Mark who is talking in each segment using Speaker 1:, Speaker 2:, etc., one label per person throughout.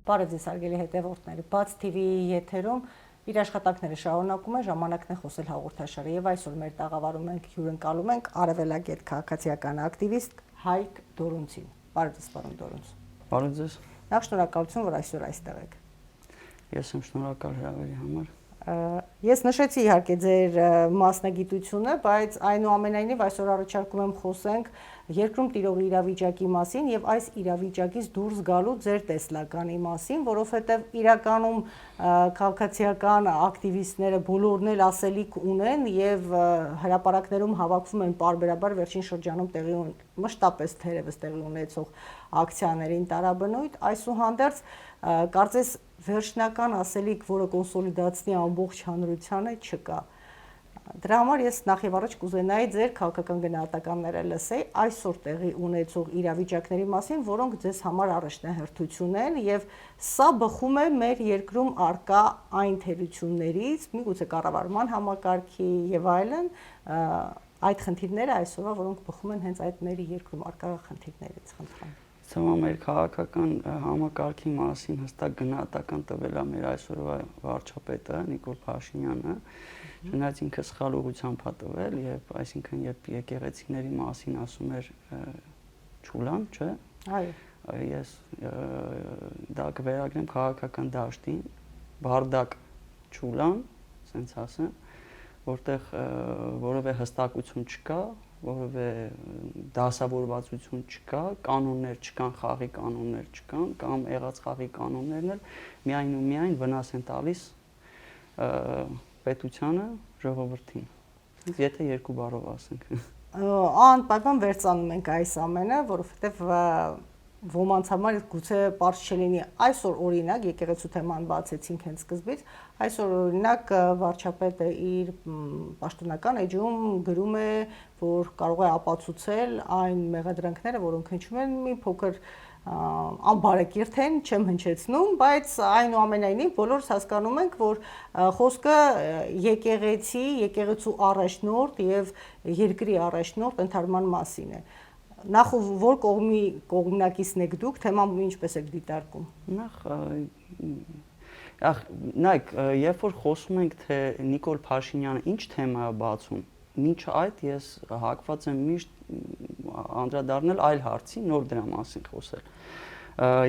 Speaker 1: Բարև ձեզ հարգելի հետևորդներ, Բաց TV-ի եթերում իր աշխատանքները շարունակում է ժամանակն է խոսել հաղորդաշարը եւ այսօր մեր տաղավարում ենք հյուրընկալում ենք արևելագետ քաղաքացիական ակտիվիստ Հայկ Դորունցին։ Բարև ձեզ, պարոն Դորունց։
Speaker 2: Բարև ձեզ։
Speaker 1: Նախ շնորհակալություն, որ այսօր այստեղ եք։
Speaker 2: Ես եմ շնորհակալ հրավերի համար։
Speaker 1: Ես նշեցի իհարկե ձեր մասնագիտությունը, բայց այնուամենայնիվ այսօր առաջարկում եմ խոսենք երկրում տիրող իրավիճակի մասին եւ այս իրավիճակից դուրս գալու ձեր տեսլականի մասին, որովհետեւ իրականում քաղաքացիական ակտիվիստները բոլորն էլ ասելիք ունեն եւ հրապարակներում հավաքվում են պարբերաբար վերջին շրջանում տեղի մշտապես թերևս տեղի ունեցող ակցիաներին տարաբնույթ, այսուհանդերձ կարծես վերջնական ասելիք, որը կոնսոլիդացնի ամբողջ հանրությանը, չկա։ Դրա համար ես նախ եւ առաջ կուզենայի ձեր քաղաքական գնահատականները լսեի այսօր տեղի ունեցող իրավիճակների մասին, որոնք ձեզ համար առաջնահերթություն են եւ սա բխում է մեր երկրում արկա այն թերություններից, միգուցե կառավարման համակարգի եւ այլն, այդ խնդիրները այսօրվա, որոնք բխում են հենց այդ մեր երկրում արկա խնդիրներից, խնդրեմ։
Speaker 2: Սա մեր քաղաքական համակարգի մասին հստակ գնահատական տվել է մեր այսօրվա վարչապետը Նիկոլ Փաշինյանը, չնայած ինքը սխալ ուղղությամբ է տվել եւ այսինքն երբ եկեղեցիների մասին ասում էր Չուլան, չէ՞։ Այո։ Ես դա կվերագրեմ քաղաքական դաշտին, Բարդակ Չուլան, ասենց ասեմ, որտեղ որևէ հստակություն չկա, որևէ դասավորվածություն չկա, կանոններ չկան, խաղի կանոններ չկան, կամ եղած խաղի կանոններն էլ միայն ու միայն վնաս են տալիս պետությանը, ժողովրդին։ Եթե երկու բառով ասենք։
Speaker 1: Անպայման վերցանում ենք այս ամենը, որովհետև ոմանց համար գուցե պարզ չլինի այսօր օրինակ եկեղեցու թեման բացեցինք հենց սկզբից, այսօր օրինակ վարչապետը իր պաշտոնական էջում գրում է, որ կարող է ապացուցել այն մեղադրանքները, որոնք հնչում են մի փոքր անբարեկիրթ են, չեմ հնչեցնում, բայց այնուամենայնիվ բոլորս հասկանում ենք, որ խոսքը եկեղեցի, եկեղեցու առաջնորդ եւ երկրի առաջնորդ ընդհանրման մասին է։ Նախ որ կողմի կողմնակիցն եք դուք, թեման ինչպես եք դիտարկում։
Speaker 2: Նայեք, երբ որ խոսում ենք, թե Նիկոլ Փաշինյանը ինչ թեմա է բացում, մինչ այդ ես հակված եմ միշտ անդրադառնել այլ հարցի, նոր դրա մասին խոսել։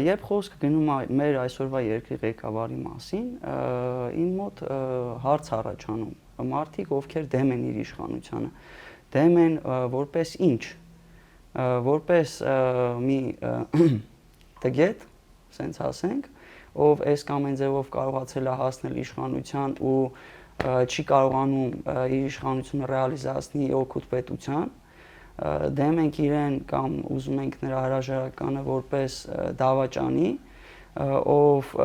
Speaker 2: Երբ խոսքը գնում է մեր այսօրվա երկրի ղեկավարի մասին, իմ մոտ հարց առաջանում, մարդիկ ովքեր դեմ են իր իշխանությանը, դեմ են որպես ինչ, որպես մի տգետ, ասենց ասենք, ով այս կամ այն ձևով կարողացել է հասնել իշխանության ու չի կարողանում իր իշխանությունը ռեալիզացնի օգուտ պետության, դեմ ենք իրեն կամ ուզում ենք նրա հրաժարականը որպես դավաճանի, ով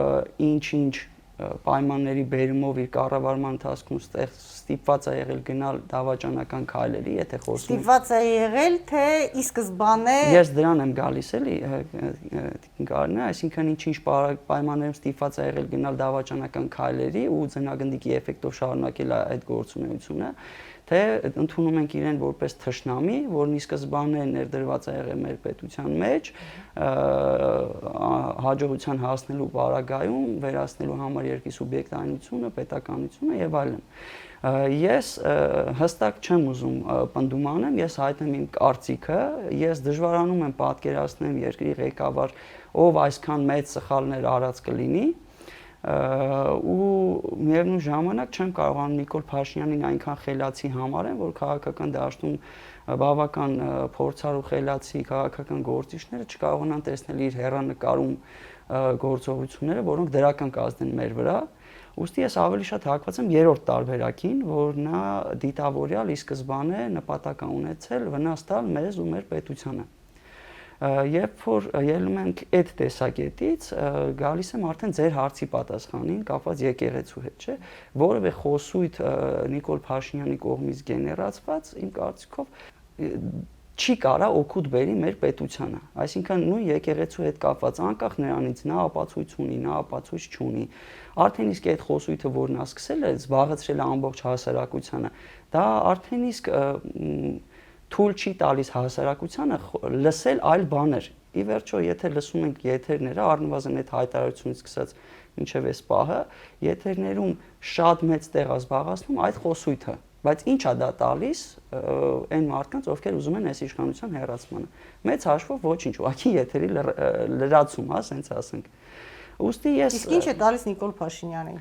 Speaker 2: ինչ-ինչ պայմանների բերումով իր կառավարման ընթացքում ստիպված է եղել գնալ դավաճանական քայլերի, եթե խոսում ենք։
Speaker 1: Ստիպված է եղել, թե ի սկզբանե։
Speaker 2: Ես դրան եմ գալիս էլի, Կարինե, այսինքն ինչ-ինչ պայմաններում ստիպված է եղել գնալ դավաճանական քայլերի ու ձնագնդիկի էֆեկտով շարունակել այդ գործունեությունը, թե ընդունում ենք իրեն որպես թշնամի, որն ի սկզբանե ներդրված է եղել մեր պետության մեջ, հաջողության հասնելու պարագայում վերացնելու համար երկրի սուբյեկտայնությունը, պետականությունը եւ այլն։ Ես հստակ չեմ ուզում պնդում անեմ, ես հայտնեմ իմ կարծիքը, ես դժվարանում եմ պատկերացնեմ երկրի ղեկավար, ով այսքան մեծ սխալներ արած կլինի, ու միևնույն ժամանակ չեմ կարողանում Նիկոլ Փաշինյանին այնքան խելացի համարեմ, որ քաղաքական դաշտում բավական փորձառու խելացի քաղաքական գործիչները չկարողանան տեսնել իր հեռանկարում գործողությունները, որոնք դրական կազդեն մեր վրա։ Ուստի ես ավելի շատ հակված եմ երրորդ տարբերակին, որ նա դիտավորյալ ի սկզբանե նպատակ ունեցել վնաս տալ մեզ ու մեր պետությանը։ Երբ որ ելնում ենք այդ տեսակետից, գալիս եմ արդեն ձեր հարցի պատասխանին, կապված եկեղեցու հետ, չէ՞, որևէ խոսույթ Նիկոլ Փաշինյանի կողմից գեներացված, իմ կարծիքով չի կարա օգուտ բերի մեր պետությանը։ Այսինքն նույն եկեղեցու հետ կապված անկախ նրանից նա ապացույց ունի, նա ապացույց չունի։ Արդեն իսկ այդ խոսույթը, որ նա սկսել է, զբաղեցրել է ամբողջ հասարակությանը, դա արդեն իսկ թույլ չի տալիս հասարակությանը լսել այլ բաներ, ի վերջո եթե լսում ենք եթերները, առնվազն այդ հայտարարությունից սկսած մինչև այս պահը, եթերներում շատ մեծ տեղ է զբաղեցնում այդ խոսույթը, բայց ի՞նչ է դա տալիս այն մարդկանց, ովքեր ուզում են այս իշխանության հեռացմանը։ Մեծ հաշվով ոչինչ, ուղղակի եթերի լրացում, ասենց ասենք։ Ուստի ես
Speaker 1: Իսկ ինչ է տալիս Նիկոլ Փաշինյանին։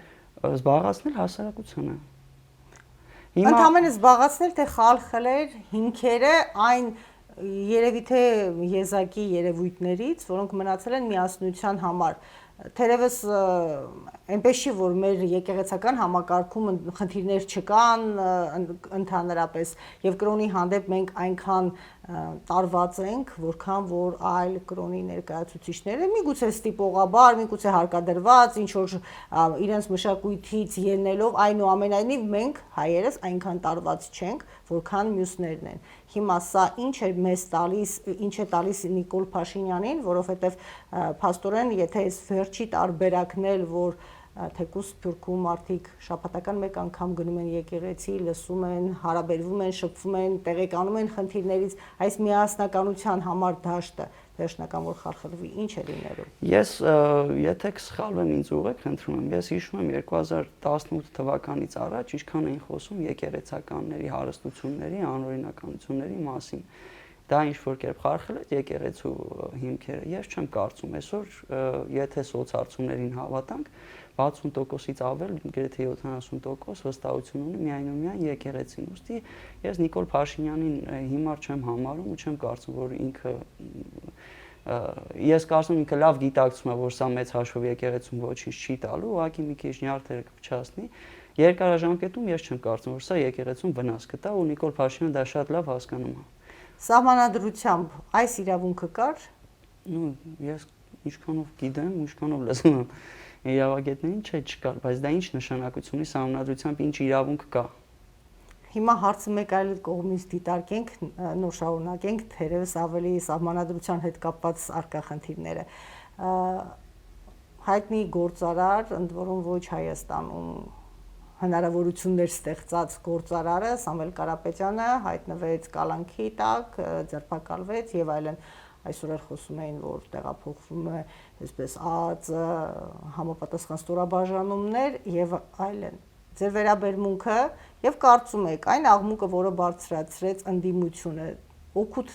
Speaker 2: Զբաղացնել հասարակությանը։
Speaker 1: Ընդհանրապես զբաղացնել թե խալխլել հիմքերը այն երևի թե եզակի երևույթներից, որոնք մնացել են միասնության համար։ Թերևս այնպես չի, որ մեր եկեղեցական համակարգում խնդիրներ չկան ընդհանրապես եւ կրոնի հանդեպ մենք այնքան տարված ենք, որքան որ այլ կրոնի ներկայացուցիչները միգուցե ստիպողաբար, միգուցե հարկադրված, ինչ որ իրենց մշակույթից ելնելով, այնուամենայնիվ մենք հայերս այնքան տարված չենք, որքան մյուսներն են։ Հիմա սա ինչ է մեզ տալիս, ինչ է տալիս Նիկոլ Փաշինյանին, որովհետեւ փաստորեն, եթե այս վերջի տարբերակն էլ, որ թեկուզ Սփյուռքում մարդիկ շաբաթական մեկ անգամ գնում են եկեղեցի, լսում են, հարաբերվում են, շփվում են, տեղեկանում են խնդիրներից, այս միասնականության համար դաշտը վերջնական որ խարխլվի, ինչ է լինելու։
Speaker 2: Ես եթե կսխալվեմ ինձ ուղեք, խնդրում եմ, ես հիշում եմ 2018 թվականից առաջ ինչքան էին խոսում եկեղեցականների հարստությունների, անօրինականությունների մասին։ Դա ինչ որ կերպ խարխլեց եկեղեցու հիմքերը։ Ես չեմ կարծում այսօր, եթե սոցհարցումներին հավատանք, 60%-ից ավել, գրեթե 70% վստահություն ունի միայն եկեղեցին։ Ուստի ես Նիկոլ Փաշինյանին հիմար չեմ համարում ու չեմ կարծում, որ ինքը ես կարծում ինքը լավ գիտակցում է, որ սա մեծ հաշվով եկեղեցուն ոչինչ չի տալու, ուղղակի մի քիչ նյարդերը կփչացնի։ Երկարաժամկետում ես չեմ կարծում, որ սա եկեղեցուն վնաս կտա ու Նիկոլ Փաշինյանը դա շատ լավ հասկանում է։
Speaker 1: Սահմանադրությամբ այս իրավունքը կար։
Speaker 2: Ես ինչքանով գիտեմ, ինչքանով լսում եմ իրավագետներին չկար, բայց դա ինչ նշանակություն ունի սահմանադրությամբ ինչ իրավունք կա։
Speaker 1: Հիմա հարցը մեկ այլ կողմից դիտարկենք, նոր շարունակենք, թերևս ավելի սահմանադրության հետ կապված առկա խնդիրները։ Հայտնի գործարար, ընդ որում ոչ Հայաստանում հնարավորություններ ստեղծած գործարարը Սամվել Կարապետյանը հայտնվեց կալանքի տակ, ձերբակալվեց եւ այլն։ Այսօր էլ խոսում էին, որ տեղափոխվում է այսպես ԱԱԾ համապատասխան ստորաբաժանումներ եւ այլն։ Ձեր վերաբերմունքը եւ կարծում եք այն աղմուկը, որը բարձրացրեց ընդդիմությունը, օգուտ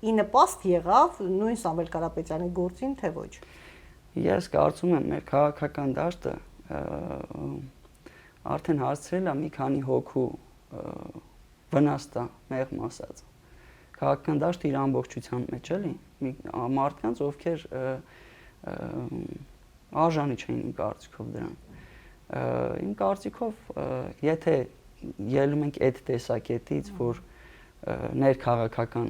Speaker 1: ի նպաստ եղավ նույն Սամվել Կարապետյանի գործին, թե ոչ։
Speaker 2: Ես կարծում եմ մեր քաղաքական դաշտը արդեն հասցրել է մի քանի հոգու վնաս տա, մեղմ ասած։ Քաղաքական դաշտը իր ամբողջության մեջ էլի, մարդկանց, ովքեր արժանի չէին իմ կարծիքով դրան։ Իմ կարծիքով, եթե ելնում ենք այդ տեսակետից, որ ներքաղաքական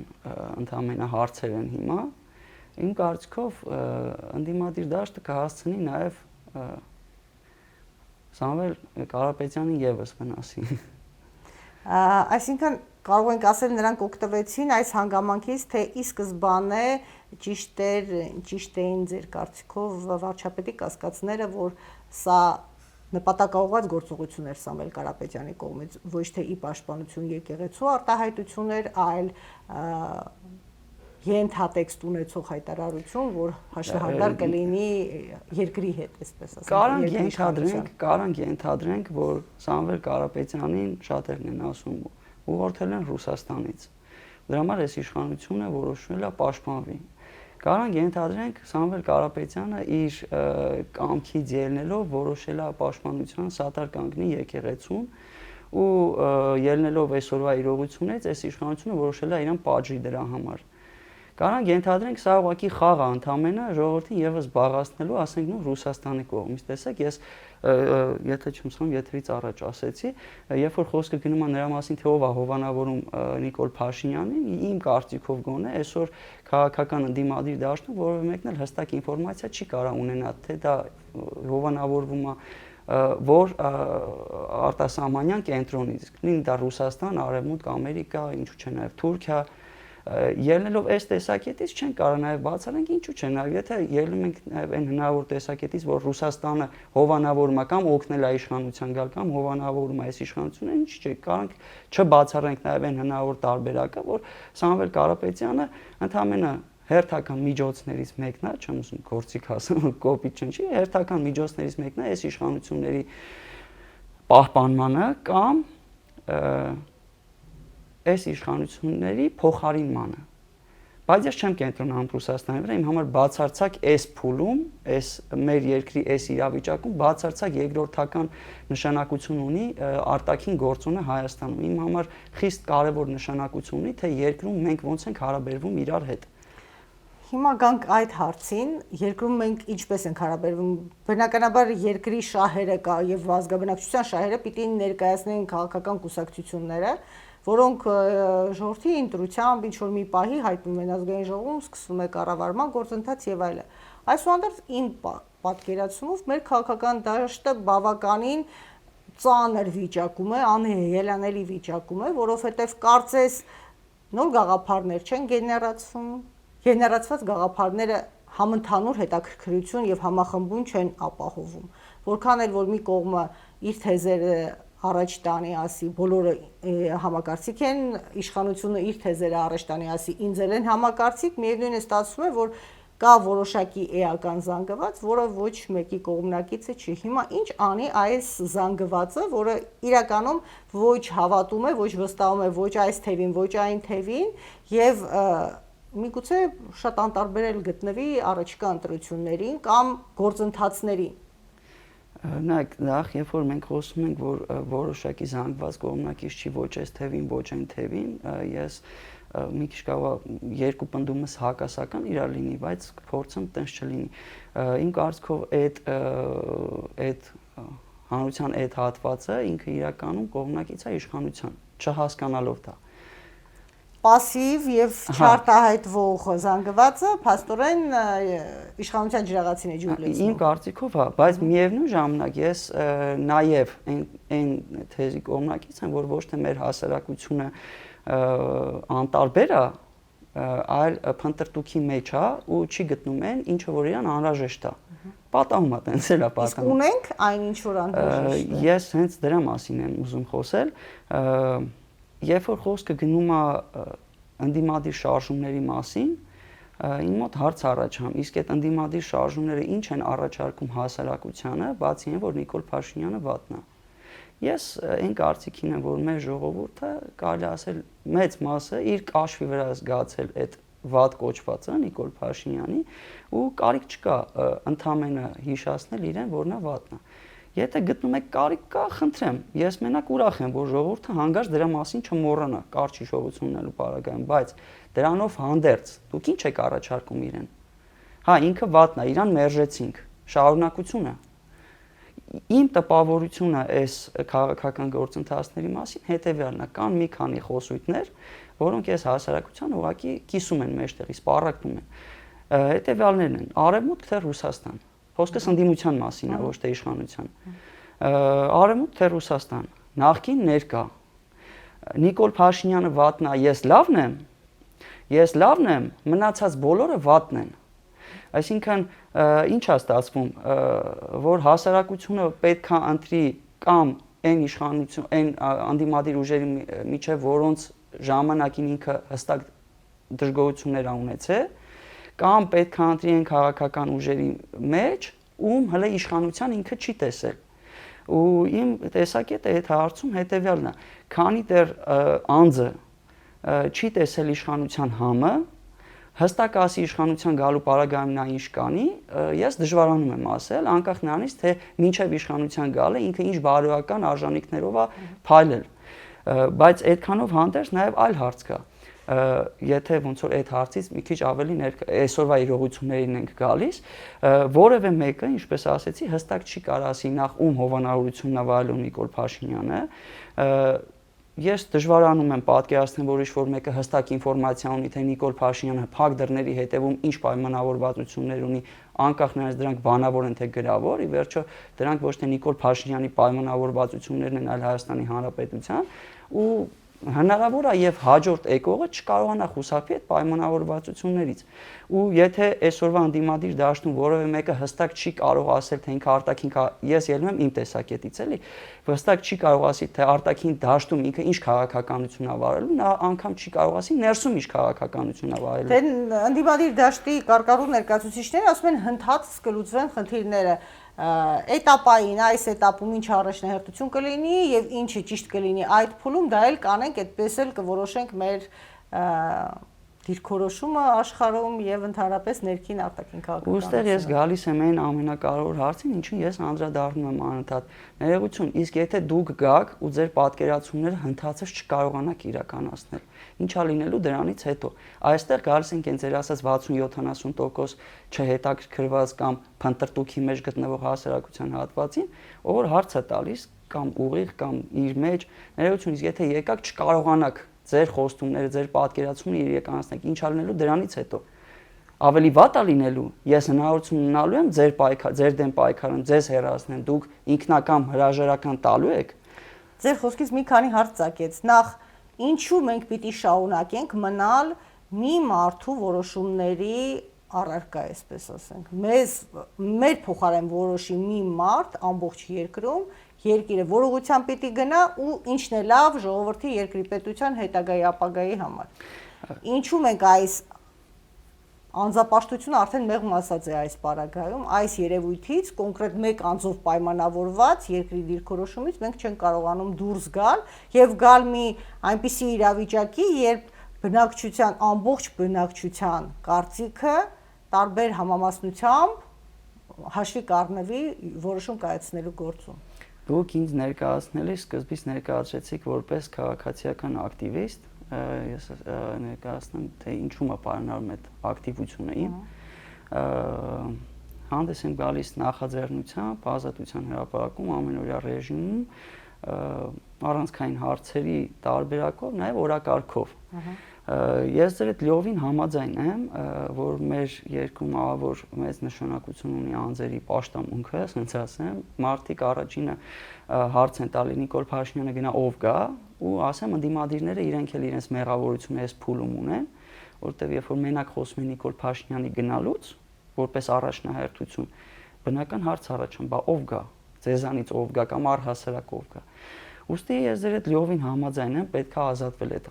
Speaker 2: ընդհանրապես հարցեր են հիմա, իմ կարծիքով ընդդիմադիր դաշտը կհասցնի նաև Սամվել Կարապետյանին եւս վնասի։
Speaker 1: Այսինքն կարող ենք ասել նրանք օգտվեցին այս հանգամանքից, թե ի սկզբանե ճիշտ էին ձեր կարծիքով վարչապետի կասկածները, որ սա նպատակաուղղված գործողություն էր Սամվել Կարապետյանի կողմից, ոչ թե ի պաշտպանություն եկեղեցու արտահայտություն էր, այլ ենթատեքստ ունեցող հայտարարություն, որ հաշվեհարդար կլինի երկրի հետ, այսպես ասենք։
Speaker 2: Կարանք ենթադրենք, որ Սամվել Կարապետյանին շատերն են ասում ուղղորդել են Ռուսաստանից։ Դրա համար այս իշխանությունը որոշել է պաշտպանվի։ Կարանք ենթադրենք Սամվել Կարապետյանը իր կամքից ելնելով որոշել է պաշտպանության սատար կանգնի եկեղեցուն ու ելնելով այսօրվա իրողությունից այս իշխանությունը որոշել է իրան պատժի դրա համար։ Կարանք ենթադրենք սա ուղղակի խաղ է ընդամենը ժողովրդին եւս զբաղացնելու, ասենք նույն Ռուսաստանի կողմից։ Տեսեք, ես եթե չեմ սխալվում, եթերից առաջ ասեցի, երբ որ խոսքը գնում է նրա մասին, թե ով է հովանավորում Նիկոլ Փաշինյանին, իմ կարծիքով գոնե այսօր քաղաքական ընդդիմադիր դաշտում որևէ մեկն էլ հստակ ինֆորմացիա չի կարող ունենալ, թե դա հովանավորվում է որ արտասահմանյան կենտրոնից, լինի դա Ռուսաստան, Արևմուտք, Ամերիկա, ինչու՞ չէ նաև Թուրքիա, ելնելով այս տեսակետից չեն կարող նաև բացառենք ինչու՞ չէ նաև եթե ելնում ենք նաև այն հնարավոր տեսակետից որ Ռուսաստանը հովանավորում է կամ օգնել է իշխանության գալ կամ հովանավորում է այս իշխանությունը ինչ չէ կարանք չբացառենք նաև այն հնարավոր տարբերակը որ Սամվել Կարապետյանը ընդհանրապես հերթական միջոցներից մեկն է, չեմ ուզում գործիք ասեմ, կոպիտ չընչի, հերթական միջոցներից մեկն է այս իշխանությունների պահպանմանը կամ այս իշխանությունների փոխարինմանը։ Բայց ես չեմ կենտրոնանում Ռուսաստանի վրա, իմ համար բացարձակ այս փուլում, այս մեր երկրի այս իրավիճակում բացարձակ երկրորդական նշանակություն ունի արտաքին գործոնը Հայաստանում։ Իմ համար խիստ կարևոր նշանակություն ունի, թե երկրում մենք ոնց ենք հարաբերվում իրար հետ։
Speaker 1: Հիմա գանք այդ հարցին, երկրում մենք ինչպես ենք հարաբերվում։ Բնականաբար երկրի շահերը կա եւ ազգաբնակչության շահերը պիտի ներկայացնեն քաղաքական կուսակցությունները, որոնք ժողովրդի ընտրությամբ ինչ որ մի պահի հայտնում են ազգային ժողովում, սկսվում է կառավարման գործընթաց եւ այլն։ Այսուհանդերձ իմ պատկերացումով մեր քաղաքական դաշտը բավականին ծանր վիճակում է, անհելանելի վիճակում է, որովհետեւ կարծես նոր գաղափարներ չեն գեներացված գաղափարները համընդհանուր հետաքրքրություն եւ համախմբում չեն ապահովում։ Որքան էլ որ մի կողմը իր թեզերը առաջ տանի ասի, բոլորը համակարծիք են, իշխանությունը իր թեզերը առաջ տանի ասի, ինձ էլ են համակարծիք, միևնույն է ստացվում է, որ կա որոշակի էական զանգված, որը ոչ մեկի կողմնակիցը չի։ Հիմա ինչ անի այս զանգվածը, որը իրականում ոչ հավատում է, ոչ վստահում է ոչ այս թևին, ոչ այն թևին, եւ միգուցե շատ անտարբերել գտնվի առաջկա ընտրություններին կամ գործընթացներին։
Speaker 2: Նախ, երբ որ մենք խոսում ենք, որ որոշակի զանգված կողմնակից չի ոչ այս թևին, ոչ այն թևին, ես մի քիչ կարող երկու պնդումս հակասական իրար լինի, բայց փորձեմ տենց չլինի։ Իմ կարծիքով այդ հանրության այդ հատվածը ինքը իրականում կողմնակից է իշխանության, չհասկանալով դա։
Speaker 1: Պասիվ եւ չարտահայտվող զանգվածը փաստորեն իշխանության ջրաղացին է ջուր լցնում։ Իմ
Speaker 2: կարծիքով հա, բայց միևնույն ժամանակ ես նաեւ այն թեզի կողմնակից եմ, որ ոչ թե մեր հասարակությունը անտարբեր է, այլ փնտրտուքի մեջ է ու չի գտնում են ինչը որ իրան անհրաժեշտ է։ Պատահում է տենց էլ է պատահում։
Speaker 1: Իսկ ունենք այն ինչ որ անհրաժեշտ է։
Speaker 2: Ես հենց դրա մասին եմ ուզում խոսել։ Երբ որ խոսքը գնում է ընդդիմադիր շարժումների մասին, իմ մոտ հարց առաջանում, իսկ այդ ընդդիմադիր շարժումները ինչ են առաջարկում հասարակությանը, բացի այն, որ Նիկոլ Փաշինյանը վատն է։ Ես այն կարծիքին եմ, որ մեր ժողովուրդը, կարելի ասել, մեծ մասը իր կաշվի վրա զգացել այդ վատ կոչվածը Նիկոլ Փաշինյանի ու կարիք չկա ընդամենը հիշացնել իրեն, որ նա վատն է։ Եթե գտնում եք կարիք կա, խնդրեմ, ես մենակ ուրախ եմ, որ ժողովուրդը հանգարց դրա մասին չմոռանա, կարճ հիշողություն ունենալու պարագայում, բայց դրանով հանդերձ դուք ինչ եք առաջարկում իրեն։ Հա, ինքը վատն է, իրան մերժեցինք, շարունակությունը։ Իմ տպավորությունը այս քաղաքական գործընթացների մասին հետեւյալն է, կան մի քանի խոսույթներ, որոնք այս հասարակության ուղղակի կիսում են մեջտեղի, սպառակտում են։ Հետեւյալներն են՝ Արևմուտք թե Ռուսաստան։ Խոսքս ընդդիմության մասին է, ոչ թե իշխանության։ Արևմուտք թե Ռուսաստան, նախկին ներկա։ Նիկոլ Փաշինյանը վատն է, ես լավն եմ, մնացած բոլորը վատն են։ Այսինքն ինչ է ստացվում, որ հասարակությունը պետք է ընտրի կամ այն իշխանություն, այն անդիմադիր ուժերի միջև, որոնց ժամանակին ինքը հստակ դժգոհություններ ունեցել, կամ պետք է ընտրի այն քաղաքական ուժերի մեջ, ում հələ իշխանության ինքը չի տեսել։ Ու իմ տեսակետը այդ հարցում հետեւյալն է. քանի դեռ անձը չի տեսել իշխանության համը, հստակ ասի իշխանության գալու պարագայում նա ինչ կանի, ես դժվարանում եմ ասել, անկախ նրանից, թե մինչև իշխանության գալը ինքը ինչ բարոյական արժանինքներով է փայլել։ Բայց այդքանով հանդերձ նաև այլ հարց կա։ Եթե ոնց որ այդ հարցից մի քիչ ավելի այսօրվա իրողություններին ենք գալիս, որևէ մեկը, ինչպես ասեցի, հստակ չի կարող ասի նախ ում հովանավորությունն է վայելում Նիկոլ Փաշինյանը, ես դժվարանում եմ պատկերացնել, որ ինչ-որ մեկը հստակ ինֆորմացիա ունի, թե Նիկոլ Փաշինյանը փակ դռների հետևում ինչ պայմանավորվածություններ ունի, անկախ նրանից դրանք բանավոր են թե գրավոր, ի վերջո դրանք ոչ թե Նիկոլ Փաշինյանի պայմանավորվածություններն են, այլ Հայաստանի Հանրապետության, ու հնարավոր է եւ հաջորդ եկողը չկարողանա խուսափի այդ պայմանավորվածություններից։ Ու եթե այսօրվա ընդդիմադիր դաշտում որևէ մեկը հստակ չի կարող ասել, թե ինքը արտաքին ես ելնում եմ իմ տեսակետից, էլի, հստակ չի կարող ասի, թե արտաքին դաշտում ինքը ինչ քաղաքականություն ա վարելու, նա անգամ չի կարող ասի ներսում ինչ քաղաքականություն ա վարելու։
Speaker 1: Դե ընդդիմադիր դաշտի կարկառու ներկայացուցիչները ասում են հնդած կլուծվեն խնդիրները էտապային, այս էտապում ինչ առաջնահերթություն կլինի եւ ինչը ճիշտ կլինի այդ փուլում, դա էլ կանենք, այդպես էլ կորոշենք մեր դիրքորոշումը աշխարհում եւ ընդհանրապես ներքին արտաքին քաղաքականությունը։
Speaker 2: Ուստեղ ես գալիս եմ այն ամենակարևոր հարցին, ինչին ես անդրադառնում եմ անընդհատ։ Ներողություն, իսկ եթե դուք գաք ու ձեր պատկերացումները հնդածս չկարողանաք իրականացնել, ինչա լինելու դրանից հետո։ Այստեղ գալիս ենք այն ձեր ասած 60-70% չհետաքրքրված կամ փնտրտուքի մեջ գտնվող հասարակության հատվածին, ով որ հարց է տալիս կամ ուղիղ կամ իր մեջ, ներողություն, իսկ եթե եկաք չկարողանաք ձեր խոստումները, ձեր պատկերացումները իրականացնեք, ինչա լինելու դրանից հետո։ Ավելի վատ է լինելու, ես հնարավորություն ունենալու եմ ձեր դեմ պայքարեմ, ձեզ հեռացնեմ, դուք ինքնակամ հրաժարական տալու եք։
Speaker 1: Ձեր խոսքից մի քանի հարց ծագեց։ Նախ, ինչու մենք պիտի շարունակենք մնալ մի մարդու որոշումների առարկա, այսպես ասենք։ Մեր փոխարեն որոշի մի մարդ ամբողջ երկրում, երկիրը որողությամբ պիտի գնա ու ինչն է լավ ժողովրդի երկրի պետության հետագայի ապագայի համար։ Ինչու մենք այս անձապաշտությունը արդեն մեղմ ասած է այս պարագայում, այս երևույթից կոնկրետ մեկ անձով պայմանավորված երկրի դիրքորոշումից մենք չենք կարողանում դուրս գալ եւ գալ մի այնպիսի իրավիճակի, երբ բնակչության ամբողջ բնակչության կարծիքը տարբեր համամասնությամբ հաշվի կառնվի որոշում կայացնելու գործում։
Speaker 2: Դուք ինձ ներկայացնելիս սկզբից ներկայացրեցիք որպես քաղաքացիական ակտիվիստ, ես ներկայացնեմ, թե ինչու է պայմանավորում այդ ակտիվությունը իմ։ Հանդես եմ գալիս նախաձեռնությամբ, ազատության հրապարակում, ամենօրյա ռեժիմում, առանցքային հարցերի տարբերակով, նաև օրակարգով։ Ես ձեր հետ լիովին համաձայն եմ, որ մեր երկրում ավոր մեծ նշանակություն ունի անձերի պաշտամունքը, ասենց ասեմ, մարդիկ առաջինը հարց են տալի Նիկոլ Փաշինյանը գնա ով գա, ու ասեմ ընդդիմադիրները իրենք էլ իրենց մեղավորությունը այս փուլում ունեն, որտեղ երբ որ մենակ խոսում են Նիկոլ Փաշինյանի գնալուց, որպես առաջնահերթություն, բնական հարց առաջան, բա ով գա, ձեզանից ով գա կամ առհասարակ ով գա։ Ուստի ես ձեր հետ լիովին համաձայն եմ, պետք է ազատվել այդ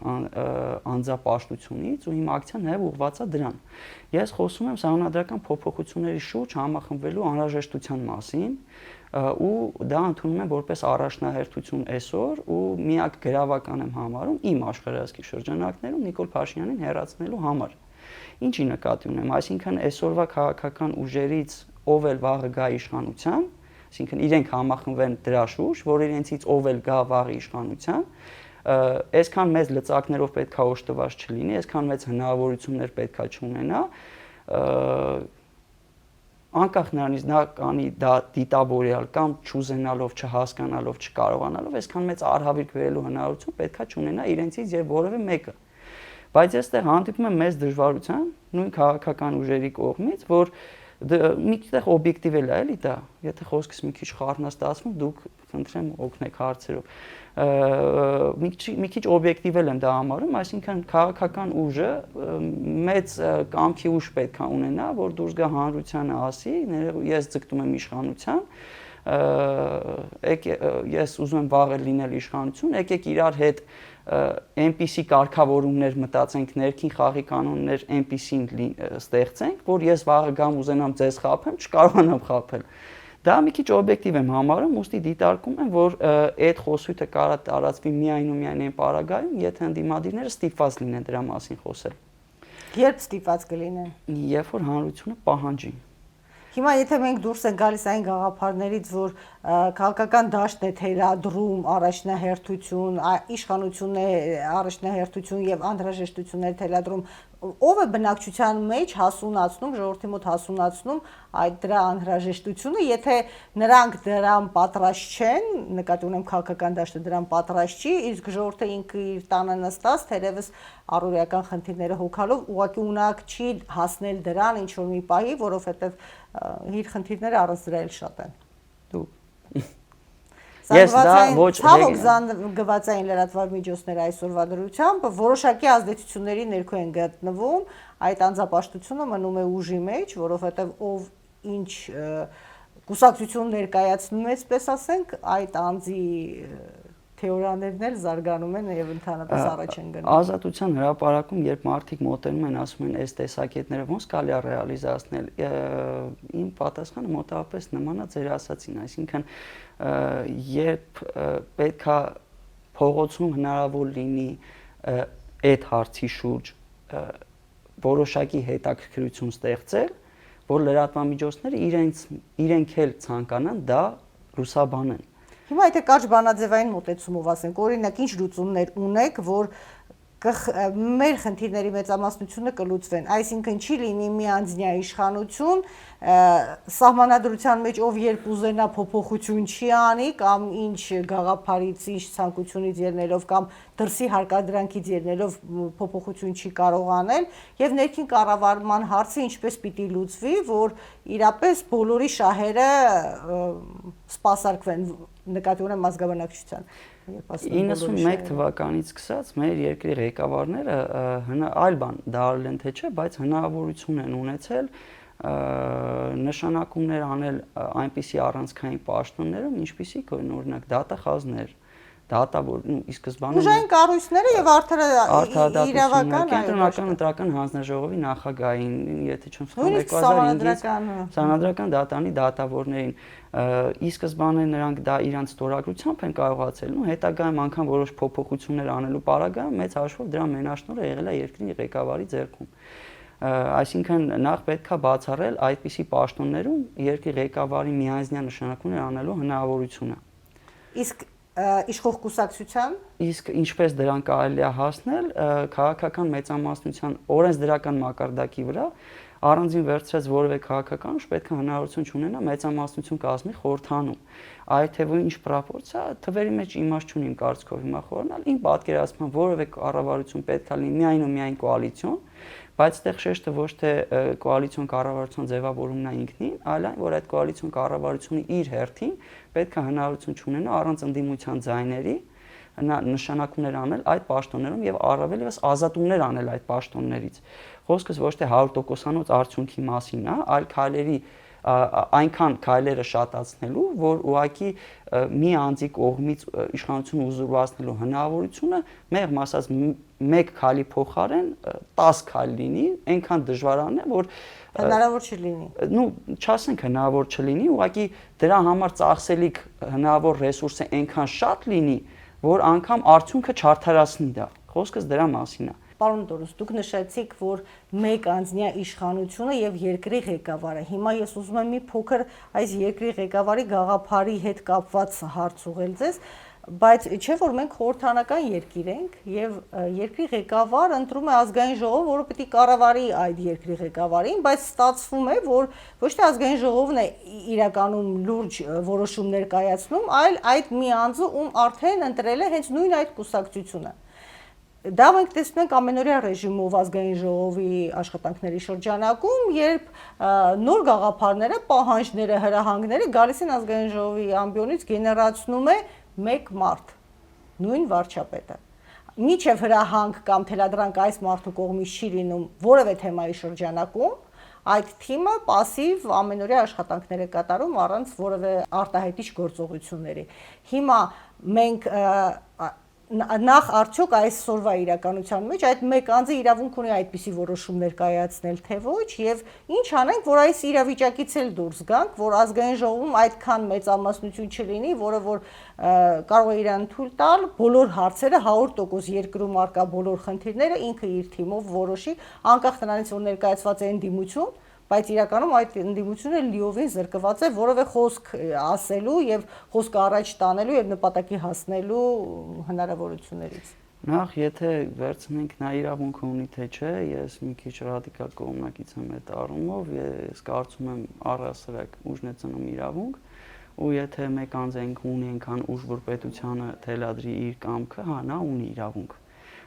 Speaker 2: անձապաշտությունից ու իմ ակցիան նաև ուղղված է դրան։ Ես խոսում եմ սահմանադրական փոփոխությունների շուրջ համախմբվելու անհրաժեշտության մասին ու դա ընդունում եմ որպես առաջնահերթություն այսօր ու միակ գրավական եմ համարում իմ աշխարհայացքի շրջանակներում Նիկոլ Փաշինյանին հեռացնելու համար։ Ինչի նկատի ունեմ, այսինքն այսօրվա քաղաքական ուժերից ով էլ վաղը գա իշխանության, այսինքն իրենք համախմբվեն դրա շուրջ, որ իրենցից ով էլ գա վաղ իշխանության, այսքան մեծ լծակներով պետքա օժտված չլինի, այսքան մեծ հնարավորություններ պետքա չունենա, անկախ նրանից նա կանի դա դիտավորյալ կամ չուզենալով, չհասկանալով, չկարողանալով, այսքան մեծ արհավիրք վերելու հնարավորություն պետքա չունենա իրենցից եւ որևէ մեկը։ Բայց այստեղ հանդիպում եմ մեծ դժվարության նույն քաղաքական ուժերի կողմից, որ միտեղ օբյեկտիվ էլ է էլի դա, եթե խոսքս մի քիչ խառնաստացվում, դուք խնդրեմ օգնեք հարցերով։ Մի քիչ օբյեկտիվ եմ դա համարում, այսինքն քաղաքական ուժը մեծ կամքի ուժ պետք է ունենա, որ դուրս գա հանրությանը ասի, ես ձգտում եմ իշխանության, ես ուզում եմ վաղ լինել իշխանություն, եկեք իրար հետ այնպիսի կարգավորումներ մտածենք, ներքին խաղի կանոններ այնպիսին ստեղծենք, որ ես վաղը գամ ուզենամ ձեզ խաբեմ, չկարողանամ խաբել։ Դա մի քիչ օբյեկտիվ եմ համարում, ուստի դիտարկում եմ, որ այդ խոսույթը կարա տարածվի միայն ու միայն այն պարագայում, եթե ընդդիմադիրները ստիպված լինեն դրա մասին խոսել։
Speaker 1: Երբ ստիպված կլինեն։ Երբ
Speaker 2: որ հանրությունը պահանջի։
Speaker 1: Հիմա եթե մենք դուրս ենք գալիս այն գաղափարներից, որ քաղաքական դաշտն է թելադրում առաջնահերթություն, իշխանությունն է առաջնահերթություն եւ անհրաժեշտությունն է թելադրում, ով է բնակչության մեջ հասունացնում, ժողովրդի մոտ հասունացնում այդ դրա անհրաժեշտությունը, եթե նրանք դրան պատրաստ չեն, նկատի ունեմ քաղաքական դաշտը դրան պատրաստ չի, իսկ ժողովուրդը ինքը իր տանը նստած, թերևս առօրեական խնդիրները հոգալով ուղղակի ունակ չի հասնել դրան ինչ որ մի պահի, որովհետեւ իր խնդիրները առանց դրա էլ շատ են։
Speaker 2: Դու Ես դա ոչ
Speaker 1: ցավոք զանգվածային լրատվական միջոցները այսօրվա դրությամբ որոշակի ազդեցությունների ներքո են գտնվում, այդ անձապաշտությունը մնում է ուժի մեջ, որովհետև ով ինչ կուսակցություն ներկայացնում է, այսպես ասենք, այդ անձի թեորիաներն էլ զարգանում են եւ ընդհանրապես առաջ են գնում։
Speaker 2: Ազատության հրապարակում, երբ մարդիկ մոտենում են, ասում են, այս տեսակետները ոնց կարելի է ռեալիզացնել, իմ պատասխանը մոտավորապես նման է ձեր ասացին, այսինքն երբ պետքա փողոցում հնարավոր լինի այդ հարցի շուրջ որոշակի հետաքրքրություն ստեղծել, որ լրատվամիջոցները իրենք էլ ցանկանան դա լուսաբանեն։
Speaker 1: Հիմա եթե կարճ բանաձևային մոտեցումով ասենք, օրինակ ինչ լուծումներ ունեք, որ մեր խնդիրների մեծամասնությունը կլուծվեն, այսինքն չի լինի միանձնյա իշխանություն, սահմանադրության մեջ ով երբ ուզենա փոփոխություն չի անի, կամ ինչ գաղափարից, ինչ ցանկությունից ելնելով կամ դրսի հարկադրանքից ելնելով փոփոխություն չի կարող անել, եւ ներքին կառավարման հարցը ինչպես պիտի լուծվի, որ իրապես բոլորի շահերը սպասարկվեն, նկատի ունեմ ազգաբնակչության։
Speaker 2: 91 թվականից սկսած մեր երկրի ղեկավարները այլ բան դարել են թե չէ, բայց հնարավորություն են ունեցել նշանակումներ անել այնպիսի առանցքային պաշտոններում, ինչպիսիք օրինակ դատախազներ, դատավոր, ի սկզբանե
Speaker 1: ուժային կառույցները եւ իրավական
Speaker 2: կենտրոնական ընտրական հանձնաժողովի նախագահային, եթե չեմ
Speaker 1: սխալվում,
Speaker 2: 2005-ից Սահմանադրական դատանի դատավորներին, ի սկզբանե նրանք դա իրանց ստորագրությամբ են կարողացել, ու հետագայում անգամ որոշ փոփոխություններ անելու պարագայում մեծ հաշվով դրա մենաշնորհը եղել է երկրի ղեկավարի ձեռքում։ Այսինքն նախ պետքա բացառել այդպիսի պաշտոններում երկրի ղեկավարի միանձնյա նշանակումներ անելու հնարավորությունը։
Speaker 1: Իսկ իշխող կուսակցության
Speaker 2: իսկ ինչպես դրան կարելի է հասնել քաղաքական մեծամասնության օրենսդրական մակարդակի վրա առանձին վերցրած որևէ քաղաքական ուժ պետք է հնարավորություն չունենա մեծամասնություն կազմի խորհրդանում։ Այդ թե ինչ պրոպորցիա թվերի մեջ իմաստ չունի իմ կարծիքով հիմա խորհանալ, իմ պատկերացման որևէ կառավարություն պետք է լինի միայն ու միայն կոալիցիոն, բայց այդտեղ շեշտը ոչ թե կոալիցիոն կառավարության ձևավորումն է ինքնին, այլ այն, որ այդ կոալիցիոն կառավարությունը իր հերթին պետք է հնարավորություն չունենա առանց ընդդիմության ձայների նշանակումներ անել այդ պաշտոններում եւ առավել եւս ազատումներ անել այդ պաշտոններից։ Խոսքս ոչ թե 100%-անոց արդյունքի մասին է, այլ քայլերի այնքան քայլերը շատացնելու, որ ուղղակի մի անձի կողմից իշխանությունը ուզուրպացնելու հնարավորությունը մեղմ ասած մեկ քայլի փոխարեն 10 քայլ լինի, այնքան դժվարան է, որ
Speaker 1: հնարավոր չլինի։
Speaker 2: Ну, չասենք հնարավոր չլինի, ուղղակի դրա համար ծախսելիք հնարավոր ռեսուրսը այնքան շատ լինի, որ անգամ արդյունքը չարդարացնի դա։ Խոսքս դրա մասին է։
Speaker 1: Պարոն Տորոս, դուք նշեցիք, որ մեկ անձնյա իշխանությունը եւ երկրի ղեկավարը։ Հիմա ես ուզում եմ մի փոքր այս երկրի ղեկավարի գաղափարի հետ կապված հարց ուղղել ձեզ, բայց չէ՞ որ մենք խորհրդանական երկիր ենք եւ երկրի ղեկավարը ընտրում է ազգային ժողով, որը պետք է կառավարի այդ երկրի ղեկավարին, բայց ստացվում է, որ ոչ թե ազգային ժողովն է իրականում լուրջ որոշումներ կայացնում, այլ այդ մի անձը, ում արդեն ընտրել է հենց նույն այդ կուսակցությունը։ Դա մենք տեսնում ենք ամենօրյա ռեժիմով ազգային ժողովի աշխատանքների շրջանակում, երբ նոր գաղափարները, պահանջները, հրահանգները գալիս են ազգային ժողովի ամբիոնից գեներացնում է մեկ մարդ, նույն վարչապետը։ Մինչև հրահանգ կամ թելադրանք այս մարդու կողմից չի լինում որևէ թեմայի շրջանակում, այդ թիմը пассив ամենօրյա աշխատանքներ է կատարում առանց որևէ արտահայտիչ գործողությունների։ Հիմա մենք նախ արդյոք այսօրվա իրականության մեջ այդ մեկ անձը իրավունք ունի այդպիսի որոշումներ կայացնել թե ոչ եւ ինչ անենք, որ այս իրավիճակից էլ դուրս գանք, որ ազգային ժողովում այդքան մեծամասնություն չլինի, որը որ կարող է իրան թույլ տալ բոլոր հարցերը 100% երկրում արկա բոլոր խնդիրները ինքը իր թիմով որոշի, անկախ նրանից որ ներկայացված է ընդդիմություն, բայց իրականում այդ ընդդիմությունը լիովին զրկված է որևէ խոսք ասելու եւ խոսքը առաջ տանելու եւ նպատակի հասնելու հնարավորություններից։
Speaker 2: Նախ եթե վերցնենք նա իրավունքը ունի թե չէ, ես մի քիչ ռադիկալ կողմնակից եմ այդ առումով, ես կարծում եմ առհասարակ ուժն է ծնում իրավունք, ու եթե մեկ անձ ունի այնքան ուժ, որ պետությանը թելադրի իր կամքը, հա նա ունի իրավունք։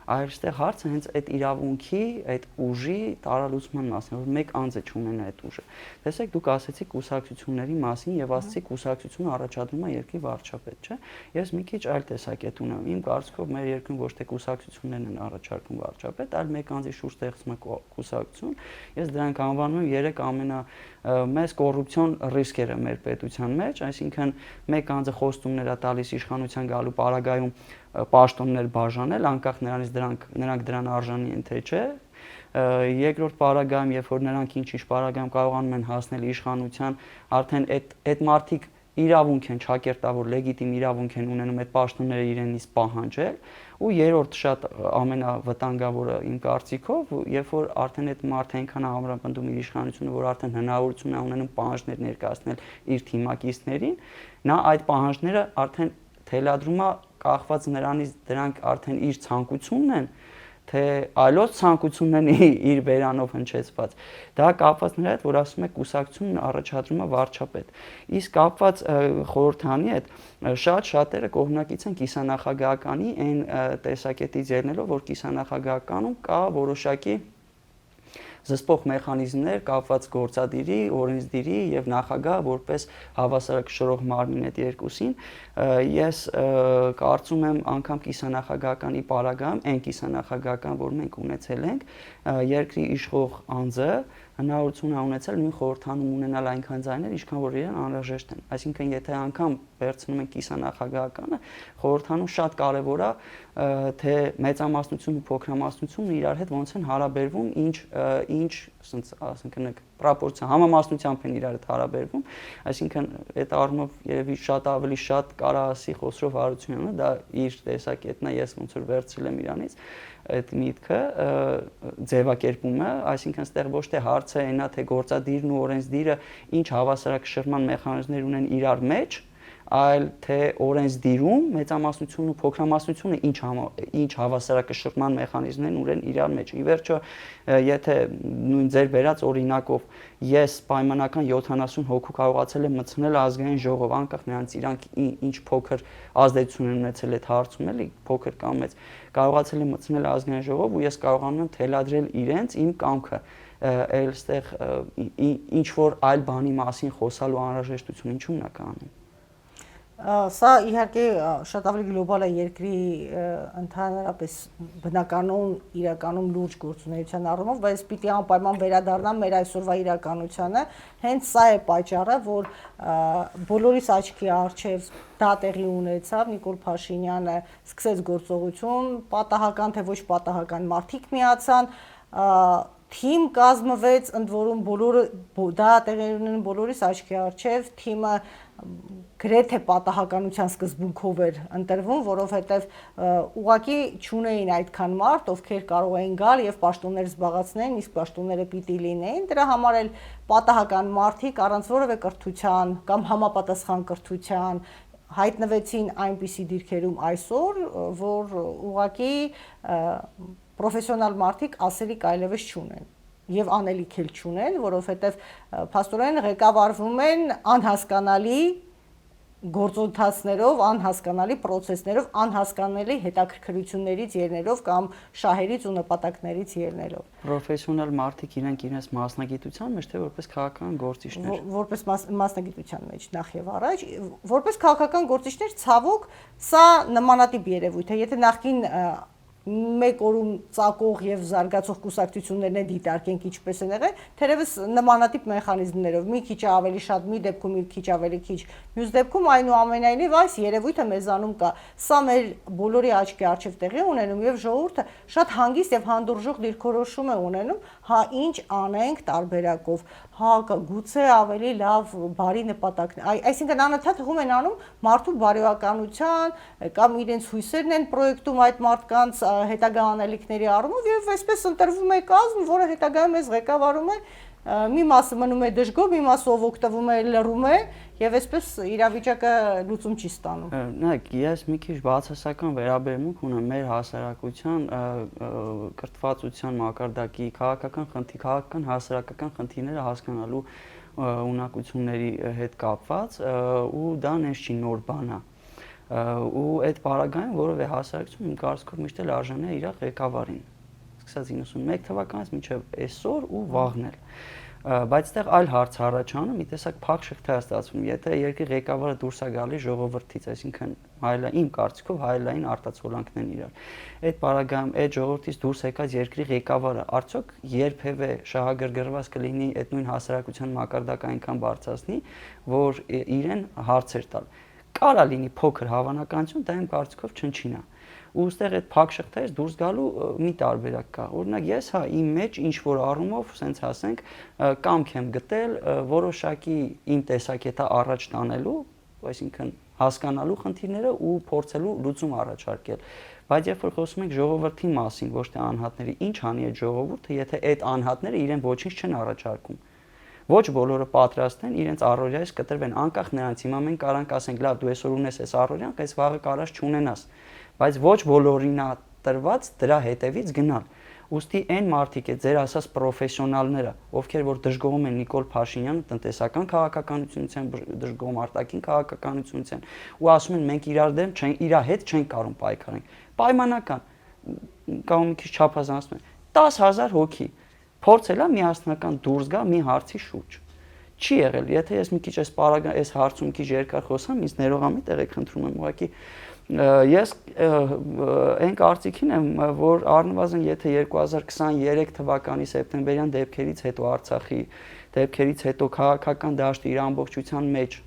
Speaker 2: այլ այստեղ հարցը հենց այդ իրավունքի, այդ ուժի տարալուծման մասն է, որ մեկ անձը չունենա այդ ուժը։ Տեսեք, դուք ասացիք կուսակցությունների մասին եւ ասացիք կուսակցությունը առաջադրում է երկրի վարչապետ, չէ՞։ Ես մի քիչ այլ տեսակետ ունեմ։ Իմ կարծիքով մեր երկրում ոչ թե կուսակցություններն են առաջարկում վարչապետ, այլ մեկ անձի շուրջ ստեղծում է կուսակցություն։ Ես դրանք անվանում եմ 3 ամենամեծ կոռուպցիոն ռիսկերը մեր պետության մեջ, այսինքն մեկ անձը խոստումներ է տալիս իշխանության գալու պարագայում պաշտոններ բաժանել, անկախ նրանից նրանք դրան արժանի են թե չէ։ Երկրորդ պարագայում, երբ որ նրանք ինչ-ինչ պարագայում կարողանում են հասնել իշխանության, արդեն այդ մարդիկ իրավունք են, ճակերտավոր լեգիտիմ իրավունք են ունենում այդ պաշտոնները իրենից պահանջել, ու երրորդ շատ ամենավտանգավորը իմ կարծիքով, երբ որ արդեն այդ մարդը այնքան ամրապնդում իր իշխանությունը, որ արդեն հնարավորություն է ունենում պահանջներ ներկայացնել իր թիմակիցներին, նա այդ պահանջները արդեն թելադրում է կախված նրանից, դրանք արդեն իր ցանկությունն են, թե այլոց ցանկությունն են իր բերանով հնչեցված։ Դա կապված նրա հետ, որ ասում է կուսակցությունն առաջադրում է վարչապետ։ Իսկ կապված խորհրդանի հետ շատերը կողմնակից են կիսանախագահականի այն տեսակետից ելնելով, որ կիսանախագահականում կա որոշակի զսպող մեխանիզմներ կապված գործադիրի, օրենսդիրի եւ նախագահ որպես հավասարակշռող մարմին այդ երկուսին։ Ես կարծում եմ անգամ կիսանախագահականի պարագայում, այն կիսանախագահական, որ մենք ունեցել ենք, երկրի իշխող անձը հնարավորություն է ունեցել նույն խորհրդանում ունենալ այնքան ձայներ, ինչքան որ իրեն անհրաժեշտ են։ Այսինքն, եթե անգամ վերցնում ենք կիսանախագահականը, խորհրդանում շատ կարևոր է, թե մեծամասնությունն ու փոքրամասնությունն իրար հետ ոնց են հարաբերվում, ինչ, ասենք, պրոպորցիա համամասնությամբ են իրար հետ հարաբերվում, այսինքն այդ առումով երևի շատ ավելի շատ կարա ասի Խոսրով Հարությունյանը, դա իր տեսակետն է, ես ոնց որ վերցրել եմ իրանից այդ միտքը, ձևակերպումը, այսինքն ստեղ ոչ թե հարցը այնա, թե գործադիրն ու օրենսդիրը ինչ հավասարակշռման մեխանիզմներ ունեն իրար մեջ, այլ թե օրենսդիրում մեծամասնությունն ու փոքրամասնությունը ինչ հավասարակշռման մեխանիզմներ ունեն իրար մեջ։ Ի վերջո, եթե նույն ձեր վերած օրինակով ես պայմանական 70 հոգու կարողացել եմ մտցնել ազգային ժողով, անկախ նրանից իրանք ինչ փոքր ազդեցություն են ունեցել այդ հարցում, էլի, փոքր կամ մեծ, կարողացել եմ մտցնել ազգային ժողով ու ես կարողանում եմ թելադրել իրենց իմ կամքը, այլ ստեղ ինչ որ այլ բանի մասին խոսալու անհրաժեշտություն ինչու՞մն է կանում։
Speaker 1: Սա իհարկե շատ ավելի գլոբալ է երկրի ընդհանրապես բնականon իրականում լուրջ գործունեության առումով, բայց պիտի անպայման վերադառնամ մեր այսօրվա իրականությանը, հենց սա է պատճառը, որ բոլորիս աչքի առջև դա տեղի ունեցավ, Նիկոլ Փաշինյանը սկսեց գործողություն, պատահական թե ոչ պատահական մարդիկ միացան, թիմ կազմվեց, ընդ որում դա տեղի ունեն բոլորիս աչքի առջև, թիմը գրեթե պատահականության սկզբունքով էր ընտրվում, որովհետև ուղղակի չունեին այդքան մարդ, ովքեր կարող էին գալ եւ պաշտոններ զբաղեցնեն, իսկ պաշտոնները պիտի լինեին, դրա համար էլ պատահական մարդիկ առանց որևէ կրթության կամ համապատասխան կրթության հայտնվեցին այնպիսի դիրքերում այսօր, որ ուղղակի պրոֆեսիոնալ մարդիկ ասելիք այլևս չունեն եւ անելիք էլ չունեն, որովհետեւ փաստորեն ղեկավարվում են անհասկանալի գործընթացներով, անհասկանալի process-ներով, անհասկանալի հետաքրքրություններից ելնելով կամ շահերից ու նպատակներից ելնելով։
Speaker 2: Պրոֆեսիոնալ մարդիկ իրենց մասնագիտության մեջ թե որպես քաղաքական գործիչներ։
Speaker 1: Որպես մասնագիտության մեջ նախ եւ առաջ, որպես քաղաքական գործիչներ ցավոք սա նմանատիպ երևույթ է, եթե նախքին մեկ օրում ծակող եւ զարգացող կուսակցություններն են դիտարկենք ինչպես են եղել, թերևս նմանատիպ մեխանիզմներով, մի քիչ ավելի շատ, մի դեպքում մի քիչ ավելի քիչ, մյուս դեպքում այնուամենայնիվ այս երևույթը մեզանում կա։ Սա մեր բոլորի աչքի առջև տեղի ունենում եւ ժողովուրդը շատ հանգիստ եւ հանդուրժող դիրքորոշում է ունենում, հա ինչ անենք տարբերակով, հա գուցե ավելի լավ բարի նպատակներ, այսինքն անընդհատ հում են անում մարդու բարոյականության կամ իրենց հույսերն են պրոյեկտում այդ մարդկանց հետագա անելիքների առումով եւ այսպես ընտրվում է կազմ, որը հետագայում էս ղեկավարում է, մի մասը մնում է դժգոհ, մի մասը ով օգտվում է լռում է եւ այսպես իրավիճակը լուծում չի ստանում։
Speaker 2: Նայեք, ես մի քիչ բացասական վերաբերմունք ունեմ մեր հասարակության կրթվածության մակարդակի քաղաքական հասարակական խնդիրները հասկանալու ունակությունների հետ կապված ու դա նես չի նոր բան է։ ու այդ պարագայում որևէ հասարակություն իմ կարծիքով միշտ էլ արժանի է իր ղեկավարին սկսած 91 թվականից մինչև այսօր ու վաղն էլ բայց այդտեղ այլ հարց առաջանում մի տեսակ փակ շղթա է ստացվում եթե երկրի ղեկավարը դուրս է գալի ժողովրդից այսինքն իմ կարծիքով հայելային արտացոլանքն են իրար այդ պարագայում այդ ժողովրդից դուրս եկած երկրի ղեկավարը արդյոք երբևէ շահագրգռված կլինի այդ նույն հասարակության մակարդակը այնքան բարձրացնի որ իրեն հարցեր տալ կարա լինի փոքր հավանականություն դա իմ կարծիքով չնչին է ու ստեղ այդ փակ շղթայից դուրս գալու մի տարբերակ կա օրինակ ես հա իմ մեջ ինչ որ առումով սենց ասենք կամք եմ գտել որոշակի իմ տեսակետը առաջ տանելու այսինքն հասկանալու խնդիրները ու փորձելու լուծում առաջարկել բայց երբ որ խոսում ենք ժողովրդի մասին ոչ թե անհատների ինչ անի այդ ժողովուրդը եթե այդ անհատները իրեն ոչինչ չեն առաջարկում ոչ բոլորը պատրաստ են իրենց առօրյայից կտրվեն անկախ նրանից հիմա մենք կարանք ասենք լավ դու այսօր ունես այս առօրյան այս վաղը կարաս չունենաս բայց ոչ բոլորին է տրված դրա հետևից գնալ ուստի այն մարդիկ է ձեր ասած պրոֆեսիոնալները ովքեր որ դժգոհում են Նիկոլ Փաշինյանը տնտեսական քաղաքականությունից են դժգոհում արտաքին քաղաքականությունից են ու ասում են մենք իրար դեմ չեն իր հետ չեն կարող պայքարենք պայմանական կամ մի քիչ չափազանցում են 10000 հոգի փորձել է միասնական դուրս գա մի հարցի շուրջ չի եղել եթե ես մի քիչ այս հարցում քիչ երկար խոսամ ինձ ներողամիտ եղեք խնդրում եմ ուղղակի ես այն կարծիքին եմ որ առնվազն եթե 2023 թվականի սեպտեմբերյան դեպքերից հետո Արցախի դեպքերից հետո քաղաքական դաշտը իր ամբողջության մեջ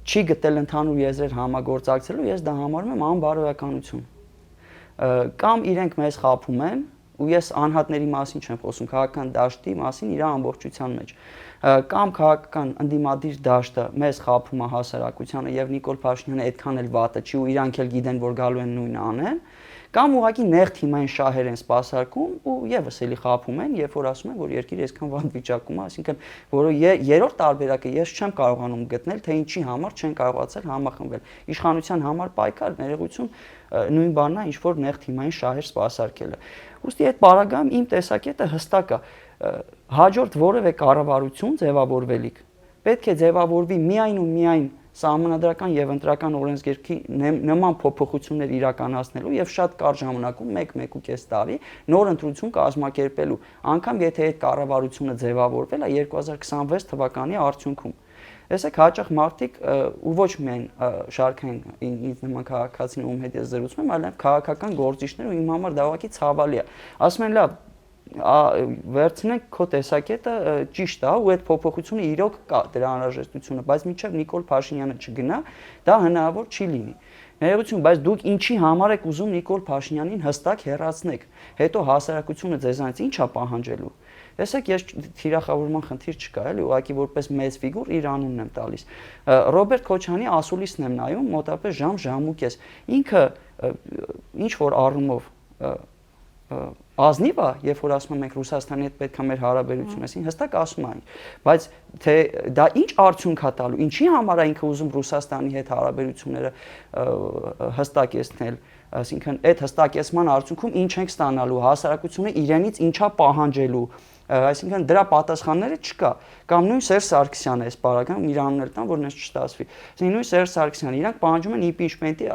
Speaker 2: չի գտել ընդհանուր եզրեր համագործակցելու ես դա համարում եմ անբարոյականություն կամ իրենք մեզ խաբում են ու ես անհատների մասին չեմ խոսում քաղաքական դաշտի մասին իր ամբողջության մեջ կամ քաղաքական ընդդիմադիր դաշտը մեզ խաբում է հասարակությանը եւ Նիկոլ Փաշինյանը այդքան էլ վատը չի ու իրանք էլ գիտեն որ գալու են նույնը անեն կամ ուղղակի նեղ թիմային շահեր են սպասարկում ու եւս էլի խաբում են երբ որ ասում են որ երկիրը այսքան վատ վիճակում է այսինքն որ երրորդ տարբերակը ես չեմ կարողանում գտնել թե ինչի համար չեն կարողացել համախմբվել իշխանության համար պայքար ներողություն նույն բանն է ինչ որ նեղ թիմային շահեր սպասարկելը ուստի այդ պարագայում իմ տեսակետը հստակ է հաջորդ որևէ կառավարություն ձևավորվելիք պետք է ձևավորվի միայն ու միայն սահմանադրական եւ ընտրական օրենսգրքի նման փոփոխություններ իրականացնելու եւ շատ կարճ ժամանակում 1-1.5 տարի նոր ընտրություն կազմակերպելու անգամ եթե այդ կառավարությունը ձևավորվել է 2026 թվականի արդյունքում Տեսեք հաճախ մարդիկ ու ոչ միայն շարքային ինձ նման քաղաքացին ում հետ ես զրուցում եմ, այլ նաև քաղաքական գործիչներ ու իմ համար դա ուղղակի ցավալի է։ Ասում են լավ, վերցնենք քո տեսակետը ճիշտ է ու այդ փոփոխությունը իրոք կա դրա անհրաժեշտությունը, բայց մինչև Նիկոլ Փաշինյանը չգնա, դա հնարավոր չի լինի։ Ներողություն, բայց դուք ինչի համար եք ուզում Նիկոլ Փաշինյանին հստակ հեռացնեք։ Հետո հասարակությունը ձեզանից ի՞նչ է պահանջելու։ Տեսեք, ես թիրախավորման խնդիր չկա, էլի, ուղղակի որպես մեծ ֆիգուր իր անունն եմ տալիս։ Ռոբերտ Քոչյանի ասուլիսն եմ նայում, մոտավորապես ժամ-ժամուկես։ Ինքը ինչ որ առումով ազնիվ է, երբ որ ասում ենք Ռուսաստանի հետ պետք է մեր հարաբերություն այսին, հստակ ասում այն, բայց թե դա ինչ արդյունք է տալու, ինչի համար է ինքը ուզում Ռուսաստանի հետ հարաբերությունները հստակեցնել, այսինքն այդ հստակեցման արդյունքում ինչ ենք ստանալու, հասարակությունը իրենից ինչա պահանջելու, այսինքն դրա պատասխանները չկա, կամ նույն Սերժ Սարգսյանը այս պարագայում իր անունը տան, որ նես չստացվի։ Այսինքն նույն Սերժ Սարգսյանը իրանք պահանջում են իմպիչմենտի,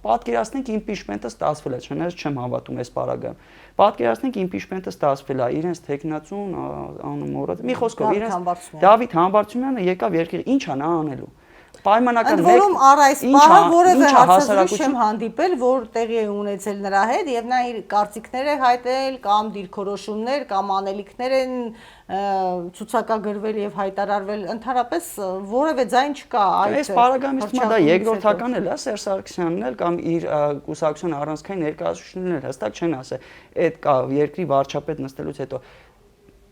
Speaker 2: պատկերացնենք իմպիչմենտը ստացվել է, չնայած չեմ հավատում այս պարագայում։ Պատկերացնենք իմպիչմենտը ստացվել է, իրենց տեխնացուն անունը մի խոսքով իրենց Դավիթ Համբարձումյանը եկավ երկիր, ի՞նչ է նա անելու։ Պայմանական
Speaker 1: որում առ այս պահը որևէ հարցազրույց չեմ հանդիպել, որ տեղի է ունեցել նրա հետ եւ նա իր կարծիքներ է հայտնել կամ դիրքորոշումներ կամ անելիքներ են ցուցակագրվել եւ հայտարարվել ընդհանրապես որևէ ձայն չկա
Speaker 2: այս պարագայումից դա երկրորդական էլ է Սերժ Սարգսյանն էլ կամ իր կուսակցության առանցքային ներկայացուցիչներն էլ հստակ չեն ասել այդ կա երկրի վարչապետ նստելուց հետո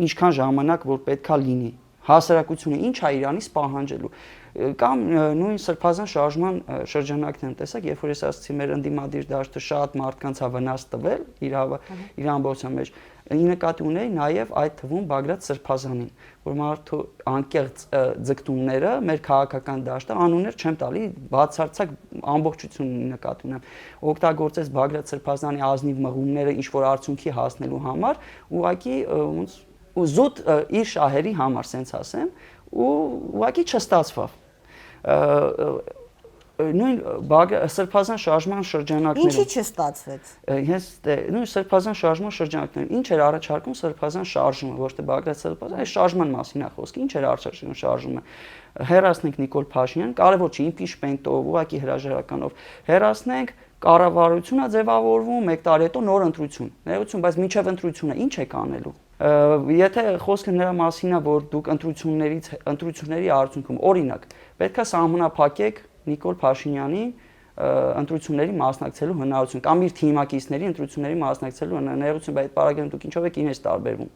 Speaker 2: ինչքան ժամանակ որ պետքա լինի հասարակությունը ինչ է իրանից պահանջելու կամ նույն սրբազան շարժման շրջանակն եմ տեսակ, երբ որ ես ասացի մեր ընդդիմադիր դաշտը շատ մարդկանց է վնաս տվել իր ամբողջության մեջ, ի նկատի ունեի նաև այդ թվում Բագրատ Սրբազանին, որ մարդու անկեղծ ձգտումները մեր քաղաքական դաշտը անուններ չեմ տալի, բացարձակ ամբողջությունն նկատի ունեմ, օգտագործեց Բագրատ Սրբազանի ազնիվ մղումները ինչ որ արդյունքի հասնելու համար, ուղղակի ոնց ու զուտ իր շահերի համար, սենց ասեմ, ու ուղղակի չստացվավ։ Նույն սրբազան շարժման շրջանակներում
Speaker 1: Ինչի չստացվեց։
Speaker 2: Ես նույն սրբազան շարժման շրջանակներում ինչ էր առաջարկում սրբազան շարժումը, ոչ թե Բագրատ սրբազան, այս շարժման մասին է խոսքը, ինչ էր առաջարկում շարժումը։ Հեռացնենք Նիկոլ Փաշինյան, կարևոր չի իմպիչմենտով, ուղղակի հրաժարականով, հեռացնենք կառավարությունը ձևավորվում 1 տարի հետո նոր ընտրություն։ Ներողություն, բայց միջև ընտրությունը ինչ եք անելու։ Եթե խոսքը նրա մասին է, որ դուք ընտրությունների արդյունքում, օրինակ, պետքա սահմանափակեք Նիկոլ Փաշինյանի ընտրությունների մասնակցելու հնարավորություն կամ իր թիմակիցների ընտրությունների մասնակցելու հնարավորություն, բայց այդ պարագայում դուք ինչով եք իրենց տարբերվում։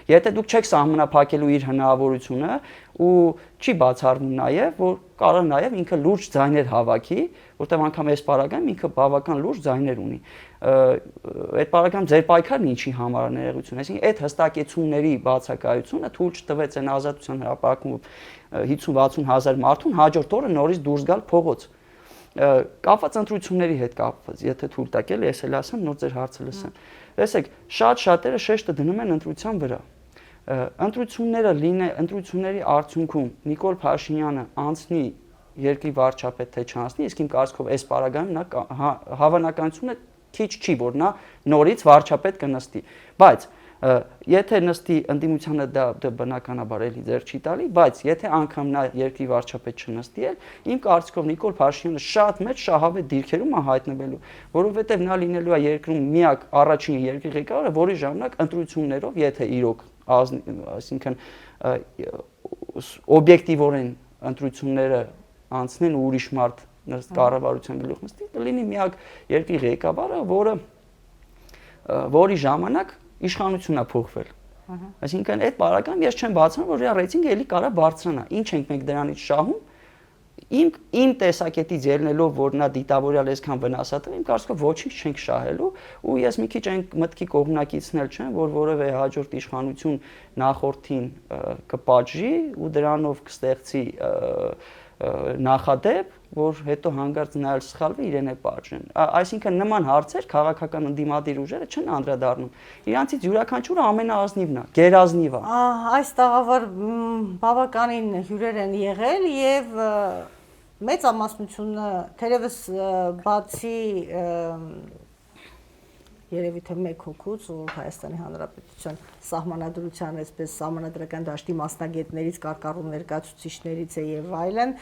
Speaker 2: Եթե դուք չեք սահմանափակելու իր հնարավորությունը ու չի բացառվում նաև, որ կարող նաև ինքը լուրջ ձայներ հավաքի, որտեղ անգամ այս պարագայում ինքը բավական լուրջ ձայներ ունի։ Այդ պարագայում ձեր պայքարն ինչի համար է ներողություն, այսինքն այդ հստակեցումների բացակայությունը թույլ չտվեց այն ազատության հրապարակում 50-60 հազար մարդուն հաջորդ օրը նորից դուրս գալ փողոց։ Կապված ընտրությունների հետ կապված, եթե թույլ տաք էլի, ես էլ ասեմ, նոր ձեր հարցը լսեմ։ Տեսեք, շատերը շեշտը դնում են ընտրության վրա։ Ընտրությունների արդյունքում Նիկոլ Փաշինյանը անցնի երկրի վարչապետ թե չանցնի, իսկ իմ կարծիքով այս պարագայում նա հավանականությունը քիչ չի, որ նա նորից վարչապետ կնստի։ Բայց եթե նստի ընդդիմությանը դա բնականաբար էլի ձեռ չի տալի, բայց եթե անգամ նա երկրի վարչապետ չնստի, իմ կարծիքով Նիկոլ Փաշինյանը շատ մեծ շահավետ դիրքերում է հայտնվելու, որովհետև նա լինելու է երկրում միակ առաջին երկրի ղեկավարը, որի ժամանակ ընտրություններով, եթե իրոք այսինքն օբյեկտիվորեն ընտրությունները անցնեն ու ուրիշ մարդ կառավարության գլուխ նստի, կլինի միակ երկրի ղեկավարը, որի ժամանակ իշխանությունն է փոխվել։ Այսինքն այդ պարագայում ես չեմ բացառում, որ իր ռեյտինգը էլի կարա բարձրանա։ Ինչ ենք մենք դրանից շահում։ Իմ տեսակետից ելնելով, որ նա դիտավորյալ այսքան վնասատար, իմ կարծիքով ոչինչ չենք շահելու, ու ես մի քիչ այն մտքի կողմնակիցնել չեմ, որ որևէ հաջորդ իշխանություն նախորդին կպատժի ու դրանով կստեղծի նախադեպ, որ հետո հանկարծ նայել սխալվի իրեն է պատժեն։ Այսինքն նման հարցեր քաղաքական ընդդիմադիր ուժերը չեն անդրադառնում։ Իրանցից յուրաքանչյուրը ամենաազնիվն է, գերազնիվ է։
Speaker 1: Այս տաղավար բավականին հյուրեր են եղել եւ մեծամասնությունը թերևս բացի երևի թե մեկ հոգուց, որ Հայաստանի Հանրապետության սահմանադրության, այսպես սահմանադրական դաշտի մասնագետներից, կարգառու ներկայացուցիչներից է եւ այլն,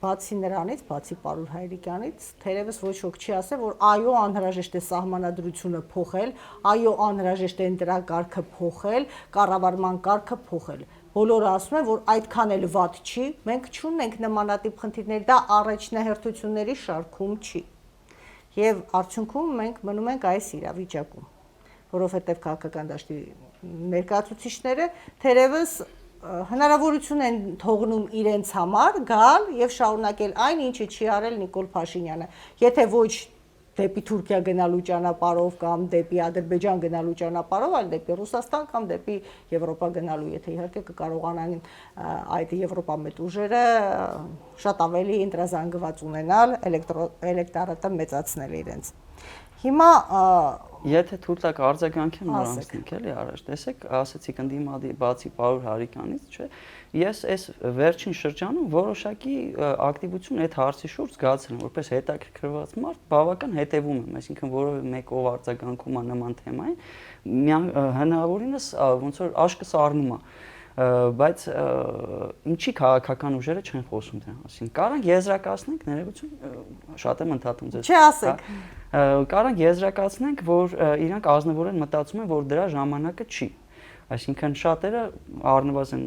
Speaker 1: բացի նրանից, բացի Պարուլ Հայրիկյանից, թերևս ոչ ոք չի ասել, որ այո, անհրաժեշտ է սահմանադրությունը փոխել, այո, անհրաժեշտ է դրա կարգը փոխել, կառավարման կարգը փոխել։ Բոլորը ասում են, որ այդքան էլ վատ չի, մենք չունենք նմանատիպ խնդիրներ, դա առաջնահերթությունների շարքում չի։ Եվ արդյունքում մենք մնում ենք այս իրավիճակում, որովհետև քաղաքական դաշտի ներկայացուցիչները թերևս հնարավորություն են թողնում իրենց համար գալ եւ շարունակել այն, ինչը չի արել Նիկոլ Փաշինյանը։ Եթե ոչ դեպի Թուրքիա գնալու ճանապարհով կամ դեպի Ադրբեջան գնալու ճանապարհով, այլ դեպի Ռուսաստան կամ դեպի Եվրոպա գնալու, եթե իհարկե կկարողանան այդ Եվրոպամետ ուժերը շատ ավելի ընտրազանգված ունենալ, էլեկտորատը մեծացնել իրենց։ Հիմա
Speaker 2: եթե թույլ տաք արձագանքեմ նորանցնենք էլի առաջ, տեսեք, ասացիք ընդդիմադի բացի Պարուլ Հարիկանից, չէ, ես այս վերջին շրջանում որոշակի ակտիվություն այդ հարցի շուրջ զգացել եմ, որպես հետաքրքրված մարդ բավական հետևում եմ, այսինքն որևէ մեկով արձագանքում է նման թեմային, հնարավորինս ոնց որ աշկս առնում է, բայց ինչի քաղաքական ուժերը չեն խոսում դրա մասին։ Կարանք եզրակացնենք, ներողություն, շատ եմ ընդհատում ձեզ։
Speaker 1: Չի ասեք։
Speaker 2: Կարանք եզրակացնենք, որ իրանք ազնվորեն մտածում են, որ դրա ժամանակը չի։ Այսինքն շատերը առնվազն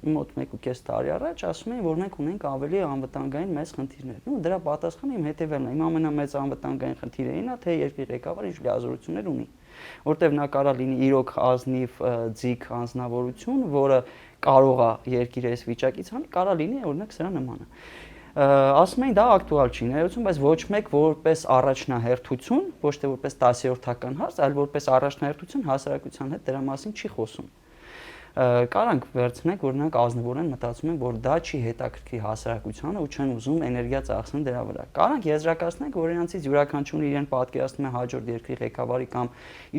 Speaker 2: մոտ 1.5 տարի առաջ ասում էին, որ մենք ունենք ավելի անվտանգային մեծ խնդիրներ։ Ու դրա պատասխանը իմ հետևելն է։ Իմ ամենամեծ անվտանգային խնդիրը այն է, թե երկրի ղեկավարը ինչ լիազորություններ ունի, որտեղ նա կարա լինի իրոք ազնիվ ձիգ անձնավորություն, որը կարող է երկիրը այս վիճակից հանել, կարա լինի օրինակ սրա նմանը։ Ասում էին դա ակտուալ չի, ներողություն, բայց ոչ մեկ որպես առաջնահերթություն, ոչ թե որպես 10-րդական հարց, այլ որպես առաջնահերթություն հասարակության հետ դրա մասին չի խոսում։ Կարանք վերցնենք, որ նրանք ազնվորեն մտածում են, որ դա չի հետաքրքիր հասարակությանը ու չեն ուզում էներգիա ծախսեն դրա վրա։ Կարանք եզրակացնենք, որ իրանցից յուրաքանչյուրը իրեն պատկերացնում է հաջորդ երկրի ղեկավարի կամ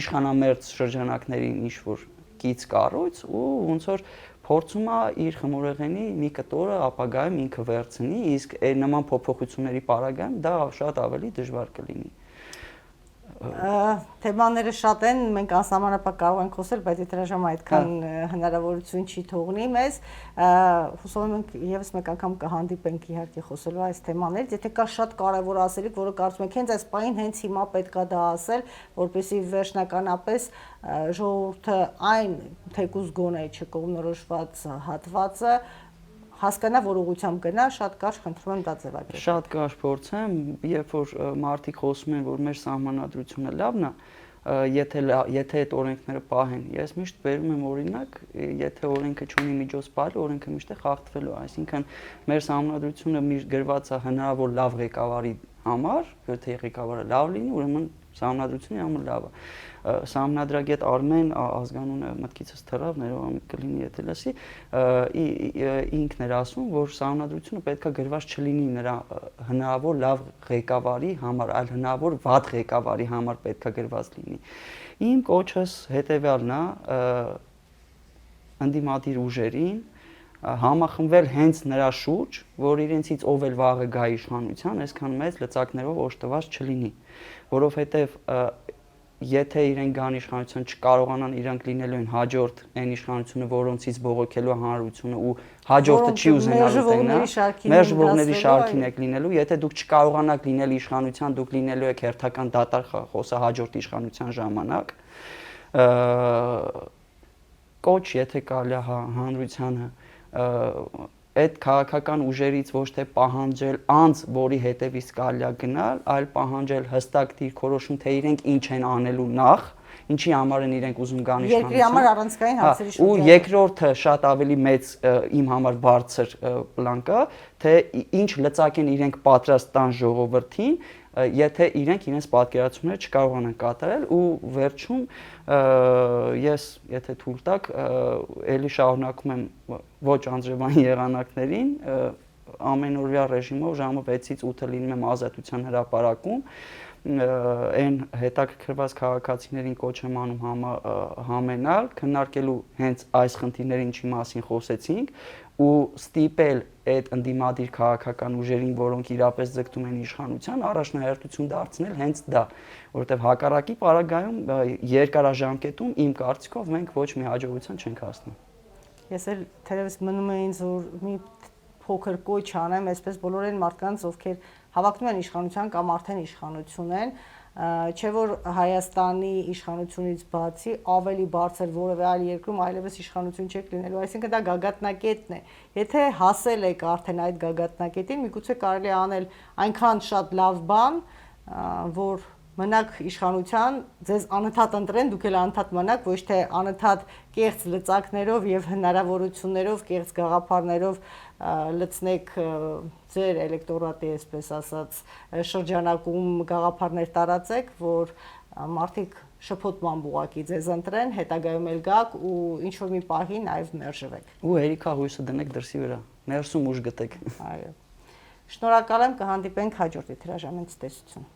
Speaker 2: իշխանամերձ շրջանակներին ինչ-որ կից կառույց ու ոնց որ փորձում է իր խմորեղենի մի կտորը ապագայում ինքը վերցնի, իսկ այդ նման փոփոխությունների պարագայում դա շատ ավելի դժվար կլինի։
Speaker 1: Թեմաները շատ են, մենք անսահմանափակ կարող ենք խոսել, բայց եթե հրաժամ այդքան հնարավորություն չի թողնի մեզ, հուսով եմ եւս մեկ անգամ կհանդիպենք իհարկե խոսելու այս թեմաներից, եթե կա շատ կարևոր ասելիք, որը կարծում եք հենց այս պահին հենց հիմա պետք է դա ասել, որպեսզի վերջնականապես ժողովուրդը այն թեկուզ գոնե չկողմնորոշված հատվածը հասկանա, որ ուղղությամբ գնա, շատ կարճ խնդրում եմ դա ձևակերպել։
Speaker 2: Շատ կարճ փորձեմ, երբ որ մարդիկ խոսում են, որ մեր սահմանադրությունը լավն է, եթե այդ օրենքները պահեն, ես միշտ բերում եմ օրինակ, եթե օրենքը չունի միջոց պահելու, օրենքը միշտ է խախտվելու, այսինքն մեր սահմանադրությունը միշտ գրված է հնարավոր լավ ղեկավարի համար, եթե ղեկավարը լավ լինի, ուրեմն սահմանադրությունը ամեն լավ է։ Սահմանադրագետ Արմեն ազգանունը մտքիցս թռավ, ներողամ կլինի եթե լսի, ինքն էր ասում, որ սահմանադրությունը պետք է գրված չլինի նրա հնարավոր լավ ղեկավարի համար, այլ հնարավոր վատ ղեկավարի համար պետք է գրված լինի։ Իմ կոչս հետևյալն է, ընդդիմադիր ուժերին համախմբվել հենց նրա շուրջ, որ իրենցից ով էլ վաղը գա իշխանության, այսքան մեծ լծակներով օժտված չլինի, որովհետև եթե իրենք գան իշխանության չկարողանան իրանք լինելու են հաջորդ այն իշխանությունը, որոնցից բողոքելու հանրությունը ու հաջորդը չի ուզենալու տենա, մեր ժողովների շարքին եք լինելու, եթե դուք չկարողանաք լինել իշխանության, դուք լինելու եք հերթական դատար խոսա հաջորդ իշխանության ժամանակ, կոչ եթե կարելի է հանրությանը այդ քաղաքական ուժերից ոչ թե պահանջել անձ, որի հետևից կարելի է գնալ, այլ պահանջել հստակ դիրքորոշում, թե իրենք ինչ են անելու նախ, ինչի համար են իրենք ուզում գան իշխանության։
Speaker 1: Երկրի համար առանցքային հարցերի շուրջ։
Speaker 2: Ու երկրորդը շատ ավելի մեծ իմ համար բարձր պլան կա, թե ինչ լծակ են իրենք պատրաստ տան ժողովրդին, եթե իրենք իրենց պատկերացումները չկարողանան կատարել ու վերջում ես եթե թույլ տաք էլի շարունակում եմ ոչ անձրևային եղանակներին ամենօրյա ռեժիմով ժամը 6-ից 8-ը լինում եմ Ազատության հրապարակում այն հետաքրքրված քաղաքացիներին կոչ եմ անում համենալ քննարկելու հենց այս խնդիրներին, ինչի մասին խոսեցինք ու ստիպել այդ ընդդիմադիր քաղաքական ուժերին, որոնք իրապես ձգտում են իշխանության, առաջնահերթություն դարձնել հենց դա, որովհետև հակառակի պարագայում երկարաժամկետում իմ կարծիքով մենք ոչ մի հաջողության չենք հասնի։
Speaker 1: Ես էլ թերևս մնում է ինձ որ մի փոքր կոչ անեմ, այսպես բոլոր այն մարդկանց, ովքեր հավակնում են իշխանության կամ արդեն իշխանություն են, չէ որ Հայաստանի իշխանությունից բացի ավելի բարձր որևէ այլ երկրում այլևս իշխանություն չեք լինելու, այսինքն դա գագաթնակետն է։ Եթե հասել եք արդեն այդ գագաթնակետին, միգուցե կարելի է անել այնքան շատ լավ բան, որ մնաք իշխանության, ձեզ անընդհատ ընտրեն, դուք էլ անընդհատ մնաք, ոչ թե անընդհատ կեղծ լծակներով եւ հնարավորություններով, կեղծ գաղափարներով լցնեք ձեր էլեկտորատի, այսպես ասած, շրջանակում գաղափարներ տարածեք, որ մարդիկ շփոթման բուղակի ձեզ ընտրեն, հետագայում էլ գաք ու ինչ որ մի պահի նաեւ մերժվեք։
Speaker 2: Ու հերիքա հույսը դնեք դրսի վրա, ներսում ուժ գտեք։
Speaker 1: Այո։ Շնորհակալ եմ, կհանդիպենք հաջորդ հրաժարմեն ցտեսություն։